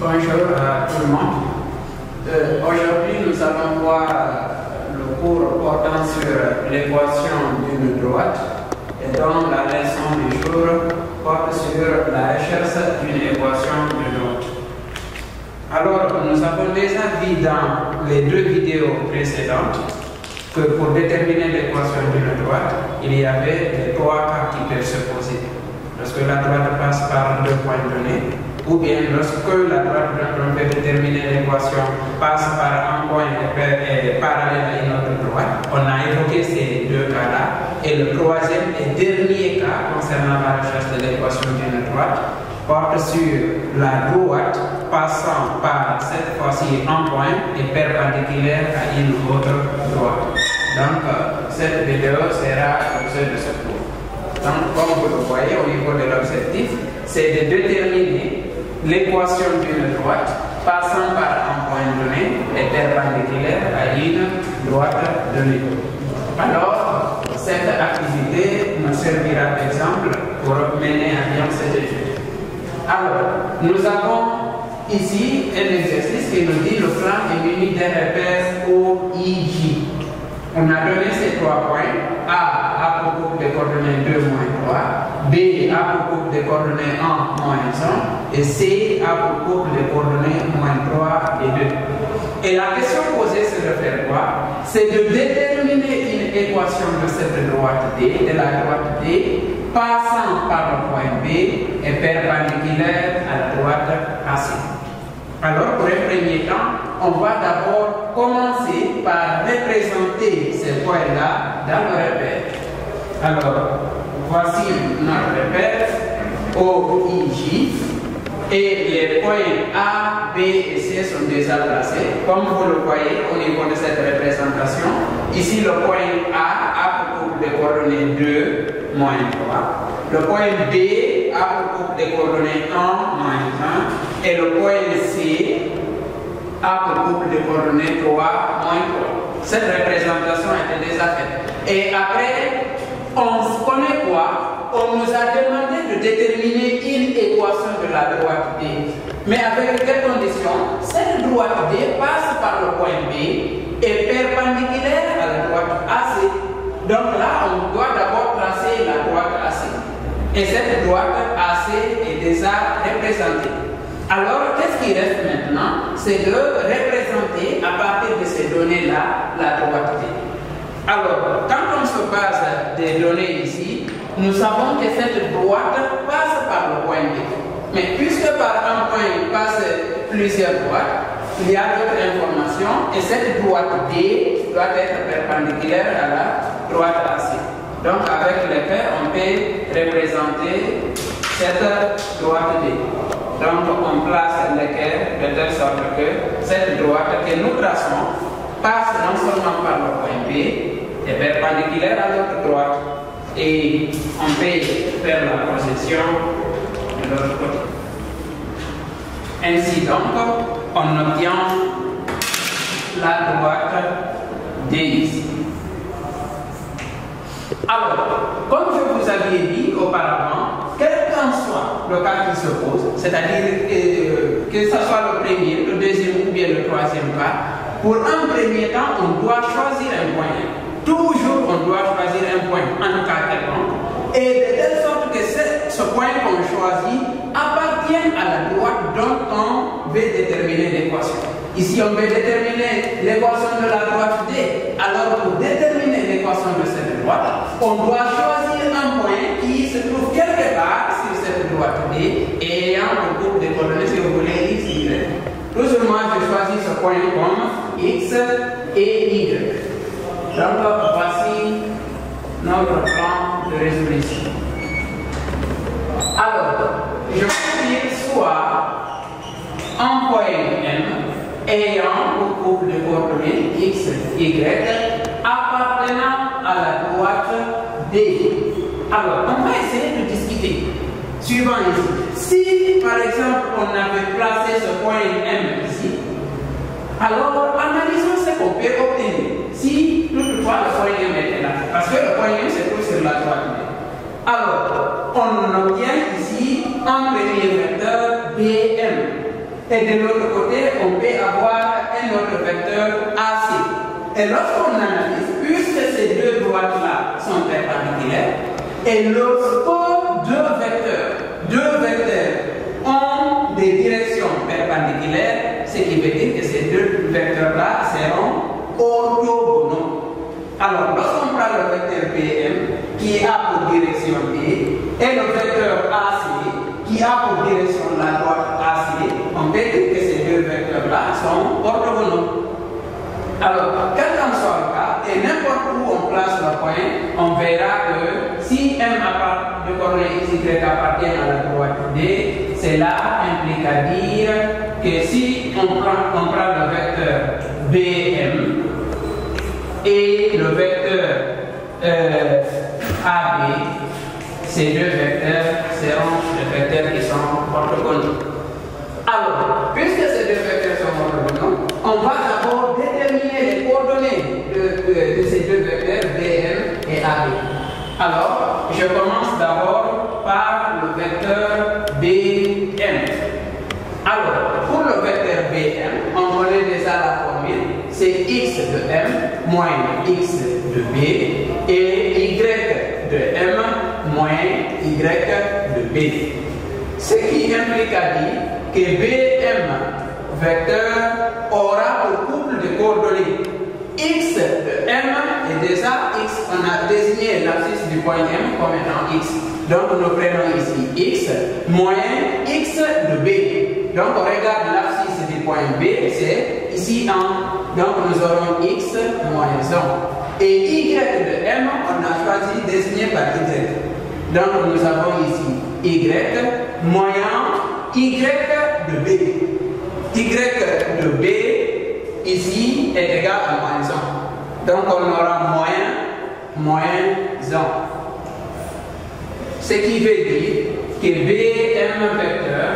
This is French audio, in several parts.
Bonjour à tout le monde. Aujourd'hui, nous allons voir le cours portant sur l'équation d'une droite et donc la leçon du jour porte sur la recherche d'une équation d'une droite. Alors, nous avons déjà vu dans les deux vidéos précédentes que pour déterminer l'équation d'une droite, il y avait les trois cas qui peuvent se poser. Lorsque la droite passe par deux points donnés, ou bien lorsque la droite dont on peut déterminer l'équation passe par un point parallèle à une autre droite. On a évoqué ces deux cas-là. Et le troisième et dernier cas concernant la recherche de l'équation d'une droite porte sur la droite passant par cette fois-ci un point et perpendiculaire à une autre droite. Donc, cette vidéo sera l'objet de ce cours. Donc, comme vous le voyez au niveau de l'objectif, c'est de déterminer l'équation d'une droite passant par un point donné et perpendiculaire à une droite donnée. Alors, cette activité nous servira d'exemple pour mener à bien cette étude. Alors, nous avons ici un exercice qui nous dit le plan est muni d'un repère OIJ. On a donné ces trois points. A pour groupe de coordonnées 2, moins 3. B a pour groupe de coordonnées 1, moins 1. Et C a pour groupe de coordonnées moins 3 et 2. Et la question posée, c'est de faire quoi? C'est de déterminer une équation de cette droite D, de la droite D, passant par le point B et perpendiculaire à la droite AC. Alors, pour un premier temps, on va d'abord commencer par représenter ces points-là dans le repère. Alors, voici notre repère OIJ et les points A, B et C sont déjà placés. Comme vous le voyez au niveau de cette représentation, ici le point A pour groupe de coordonnées 2, moins 3. Le point B a pour groupe de coordonnées 1, moins 1. Et le point C a pour groupe de coordonnées 3, moins 3. Cette représentation a été déjà faite. Et après, on connaît quoi? On nous a demandé de déterminer une équation de la droite D. Mais avec quelles conditions? Cette droite D passe par le point B et perpendiculaire à la droite AC. Donc là, on doit d'abord tracer la droite AC. Et cette droite AC est déjà représentée. Alors, qu'est-ce qui reste maintenant? C'est de représenter à partir de ces données-là la droite D. Alors, quand on se base des données ici, nous savons que cette droite passe par le point B. Mais puisque par un point passe plusieurs droites, il y a d'autres informations et cette droite D doit être perpendiculaire à la droite AC. Donc, avec les paires, on peut représenter cette droite D. Donc, on place l'équerre de telle sorte que cette droite que nous traçons passe non seulement par le point B et perpendiculaire à l'autre droite. Et on peut faire la projection de l'autre côté. Ainsi donc, on obtient la droite D ici. Alors, comme je vous avais dit auparavant, quel qu'en soit le cas qui se pose, c'est-à-dire que ce soit le premier, le deuxième ou bien le troisième cas, pour un premier temps, on doit choisir un point. Toujours, on doit choisir un point en cas quelconque, et de telle sorte que ce point qu'on choisit appartient à la droite dont on veut déterminer l'équation. Ici, on veut déterminer l'équation de la droite D. Alors, pour déterminer l'équation de cette droite, on doit choisir un point qui se trouve quelque part sur cette droite D et ayant un groupe de coordonnées, si vous voulez, X, Y. Toujours, moi, je choisis ce point comme X et Y. Donc, voici notre plan de résolution. Alors, je vais dire soit un point M ayant un groupe de coordonnées X, Y appartenant à la droite D. Alors, on va essayer de discuter. Suivant ici. Si, par exemple, on avait placé ce point M ici, alors analysons ce qu'on peut obtenir. Si toutefois le point M était là, parce que le point M se trouve sur la droite D. Alors, on obtient ici un premier vecteur BM. Et de l'autre côté, on peut avoir un autre vecteur AC. Et lorsqu'on analyse, puisque ces deux droites-là sont perpendiculaires, et lorsque deux vecteurs ont des directions perpendiculaires, ce qui veut dire que ces deux vecteurs-là seront orthogonaux. Alors, lorsqu'on prend le vecteur BM qui a pour direction D et le vecteur AC qui a pour direction la droite AC, on peut dire que ces deux vecteurs-là sont orthogonaux. Alors, quel qu'en soit le cas, et n'importe où on place le point, on verra que si M de coordonnées x, y appartient à la droite D, cela implique à dire que si on prend le vecteur BM et le vecteur AB, ces deux vecteurs seront des vecteurs qui sont orthogonaux. Alors, puisque ces deux vecteurs sont orthogonaux, on va d'abord déterminer les coordonnées de ces deux vecteurs BM et AB. Alors, je commence d'abord par le vecteur BM. Alors, pour le vecteur BM, on connaît déjà la formule, c'est x de M moins x de B et y de M moins y de B. Ce qui implique à dire que BM vecteur aura pour couple de coordonnées x de M et déjà x, on a désigné l'abscisse du point M comme étant x. Donc nous prenons ici x moins x de B. Donc on regarde l'abscisse du point B, c'est ici 1. Donc nous aurons x moins 1. Et y de M, on a choisi désigné par y. Donc nous avons ici y moyen y de B. Y de B ici est égal à moins 1. Donc on aura moins 1. Ce qui veut dire que BM vecteur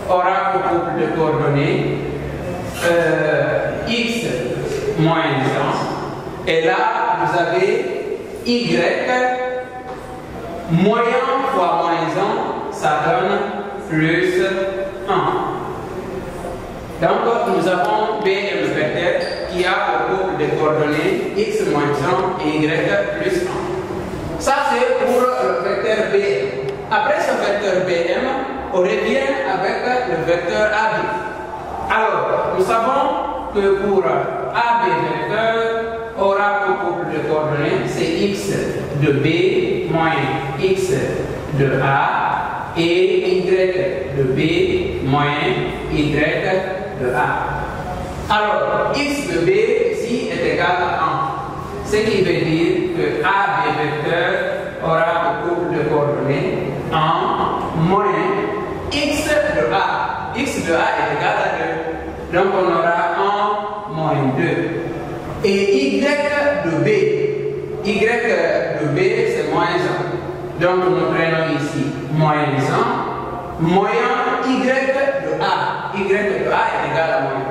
aura pour couple de coordonnées x moins 1. Et là, vous avez y moyen fois moins 1, ça donne plus 1. Donc, nous avons BM vecteur qui a pour couple de coordonnées x moins 1 et y plus 1. Ça, c'est pour le vecteur BM. Après ce vecteur BM, on revient avec le vecteur AB. Alors, nous savons que pour AB vecteur aura pour couple de coordonnées, c'est x de B moins x de A et y de B moins y de A. Alors, x de B ici est égal à 1. Ce qui veut dire que AB vecteur aura pour couple de coordonnées 1 moins x de A. X de A est égal à 2. Donc on aura 1 moins 2. Et y de B. Y de B c'est moins 1. Donc nous prenons ici moins 1 moins y de A. Y de A est égal à moins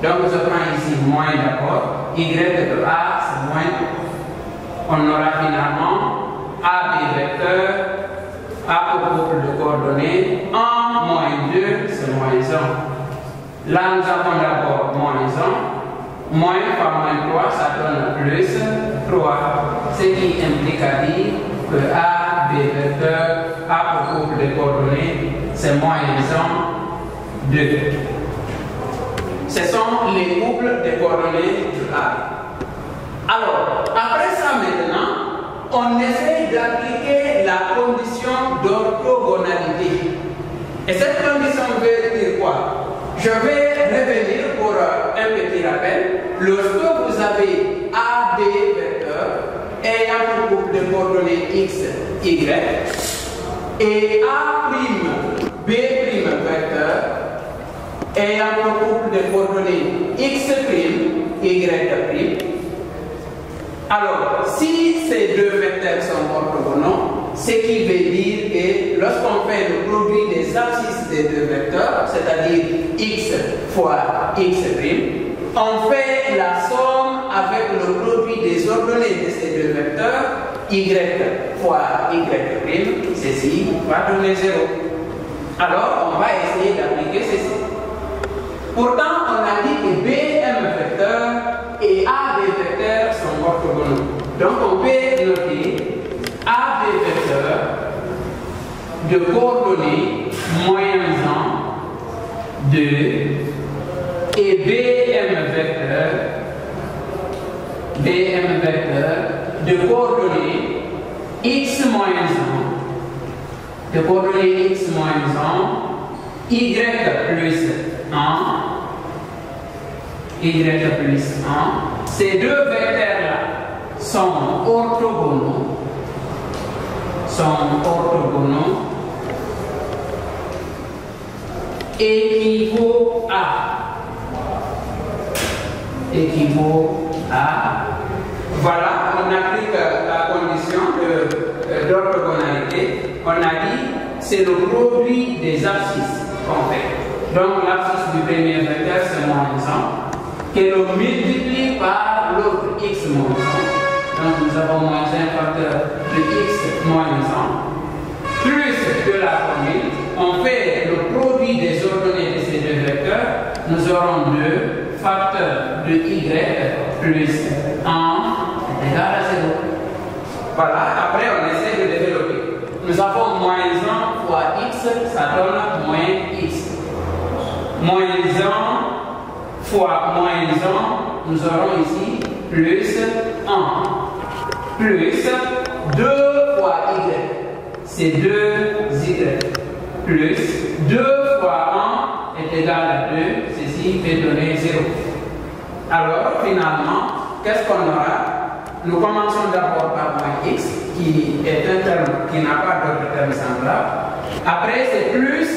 1. Donc je prends ici moins d'abord. Y de A c'est moins 1. On aura finalement AB vecteur A pour couple de coordonnées 1 moins 2 c'est moins 1. Là nous avons d'abord moins 1. Moins par moins 3 ça donne plus 3. Ce qui implique à dire que AB vecteur A pour couple de coordonnées c'est moins 1, 2. Ce sont les couples de coordonnées de A. Alors, après ça maintenant, on essaie d'appliquer la condition d'orthogonalité. Et cette condition veut dire quoi? Je vais revenir pour un petit rappel. Lorsque vous avez AB vecteur ayant pour couple de coordonnées x, y et A' B' vecteur ayant pour couple de coordonnées x', y'. Alors, si ces deux vecteurs sont orthogonaux, ce qui veut dire que lorsqu'on fait le produit des abscisses des deux vecteurs, c'est-à-dire x fois x', on fait la somme avec le produit des ordonnées de ces deux vecteurs, y fois y', ceci va donner 0. Alors, on va essayer d'appliquer ceci. Pourtant, on a dit que BM vecteur et AB vecteur sont orthogonaux. Donc, on peut noter AB vecteur de coordonnées moins 1, 2 et BM vecteur de coordonnées x moins 1, de coordonnées x moins 1, y plus 1, y plus 1. Ces deux vecteurs-là sont orthogonaux, équivaut à, voilà, on applique la condition d'orthogonalité. On a dit c'est le produit des abscisses qu'on fait. Donc l'abscisse du premier vecteur c'est moins 1, que l'on multiplie par l'autre x moins 1. Donc nous avons moins 1 facteur de x moins 1, plus de la formule. On fait le produit des ordonnées de ces deux vecteurs. Nous aurons 2 facteurs de y plus 1 est égal à 0. Voilà, après on essaie de développer. Nous avons moins 1 fois x, ça donne moins x. Moins 1 fois moins 1, nous aurons ici plus 1. Plus 2 fois y, c'est 2y. Plus 2 fois 1 est égal à 2, ceci fait donner 0. Alors, finalement, qu'est-ce qu'on aura? Nous commençons d'abord par moins x, qui est un terme qui n'a pas d'autre terme semblable. Après, c'est plus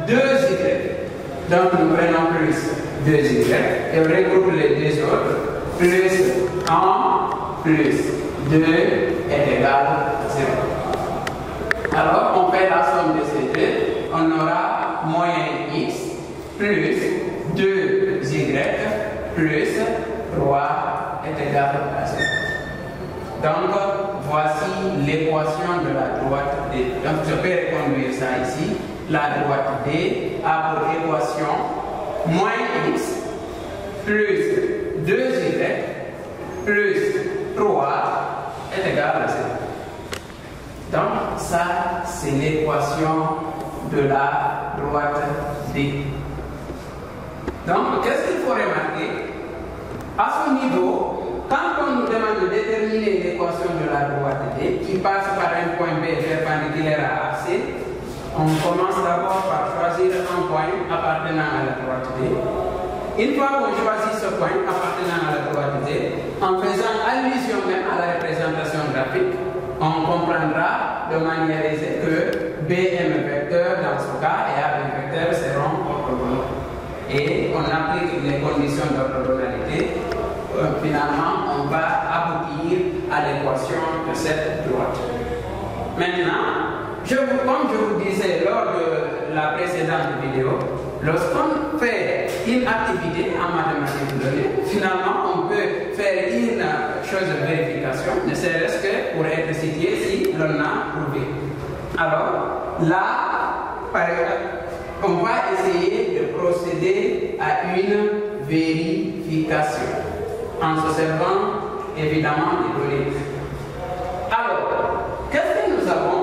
2y. Donc, nous prenons plus 2y et on regroupe les deux autres. Plus 1 plus 2 est égal à 0. Alors, on fait la somme de ces deux. On aura moins x plus 2y plus 3 est égal à 0. Donc, voici l'équation de la droite D. Donc, je peux reconduire ça ici. La droite D a pour équation moins x plus 2y plus 3 est égal à 0. Donc, ça, c'est l'équation de la droite D. Donc, qu'est-ce qu'il faut remarquer? À ce niveau, quand on nous demande de déterminer l'équation de la droite D, qui passe par un point B perpendiculaire à AC, on commence d'abord par choisir un point appartenant à la droite D. Une fois qu'on choisit ce point appartenant à la droite D, en faisant allusion même à la représentation graphique, on comprendra de manière aisée que BM vecteur dans ce cas et AB vecteur seront orthogonaux. Et on applique les conditions d'orthogonalité. Finalement, on va aboutir à l'équation de cette droite. Maintenant, comme je vous disais lors de la précédente vidéo, lorsqu'on fait une activité en mathématiques données, finalement, on peut faire une chose de vérification, ne serait-ce que pour être situé si l'on a prouvé. Alors, là, par exemple, on va essayer de procéder à une vérification en se servant évidemment des données. Alors, qu'est-ce que nous avons?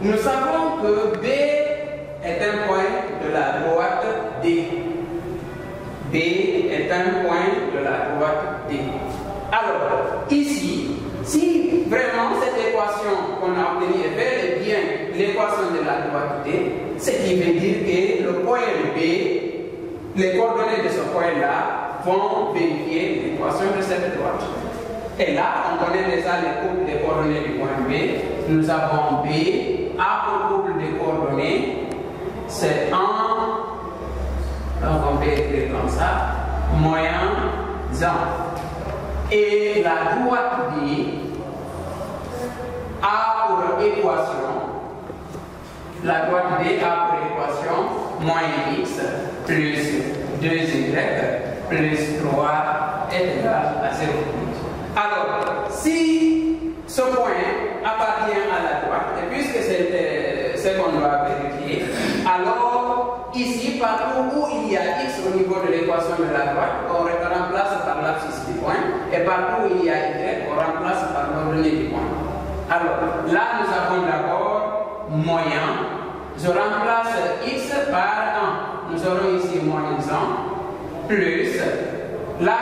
Nous savons que B est un point de la droite D. B est un point de la droite D. Alors, ici, si vraiment cette équation qu'on a obtenue est bel et bien l'équation de la droite D, ce qui veut dire que le point B, les coordonnées de ce point-là vont vérifier l'équation de cette droite. Et là, on connaît déjà les couples des coordonnées du point B. Nous avons B, A pour couple des coordonnées, c'est 1, donc on peut écrire comme ça, moyen 1. Et la droite D a pour équation, la droite D a pour équation moins x plus 2y plus 3 est égal à 0. Alors, si ce point appartient à la droite, et puisque c'est ce qu'on doit vérifier, alors ici, partout où il y a x au niveau de l'équation, l'équation de la droite, on remplace par l'abscisse du point, et partout où il y a y, on remplace par l'ordonnée du point. Alors, là, nous avons d'abord moyen. Je remplace x par 1. Nous aurons ici moins 1, plus, là,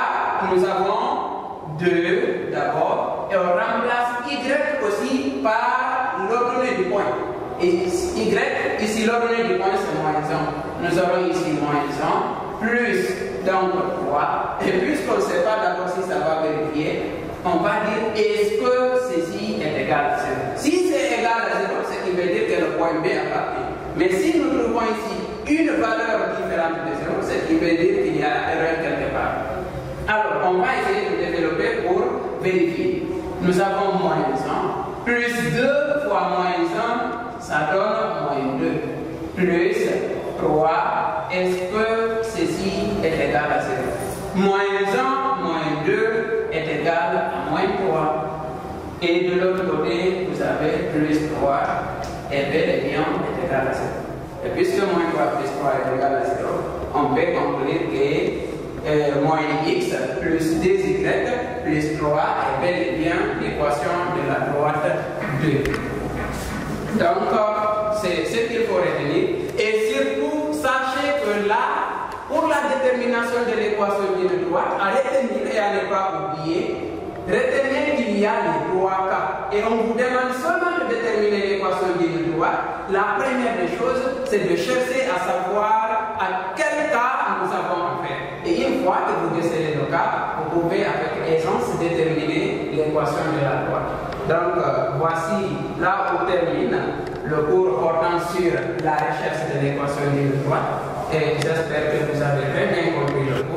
nous avons 2 d'abord, et on remplace y aussi par l'ordonnée du point. Et y, ici l'ordonnée du point c'est moins 1. Nous aurons ici moins 1, plus donc 3. Et puisqu'on ne sait pas d'abord si ça va vérifier, on va dire est-ce que ceci est égal à 0. Si c'est égal à 0, ce qui veut dire que le point B appartient. Mais si nous trouvons ici une valeur différente de 0, ce qui veut dire qu'il y a erreur quelque part. Alors, on va essayer de développer pour vérifier. Nous avons moins 1, plus 2 fois moins 1, ça donne moins 2, plus 3, est-ce que ceci est égal à 0? Moins 1, moins 2 est égal à moins 3. Et de l'autre côté, vous avez plus 3, et bel et bien est égal à 0. Et puisque moins 3 plus 3 est égal à 0, on peut conclure que moins x plus 2y plus 3 est bel et bien l'équation de la droite 2. Donc, c'est ce qu'il faut retenir. Et surtout, sachez que là, pour la détermination de l'équation d'une droite, à retenir et à ne pas oublier, retenez qu'il y a les 3 cas. Et on vous demande seulement de déterminer l'équation d'une droite. La première des choses, c'est de chercher à savoir à quel cas nous avons affaire. Et une fois que vous décelez le cas, vous pouvez avec aisance déterminer l'équation de la droite. Donc, voici là où termine le cours portant sur la recherche de l'équation d'une droite. Et j'espère que vous avez très bien compris le cours.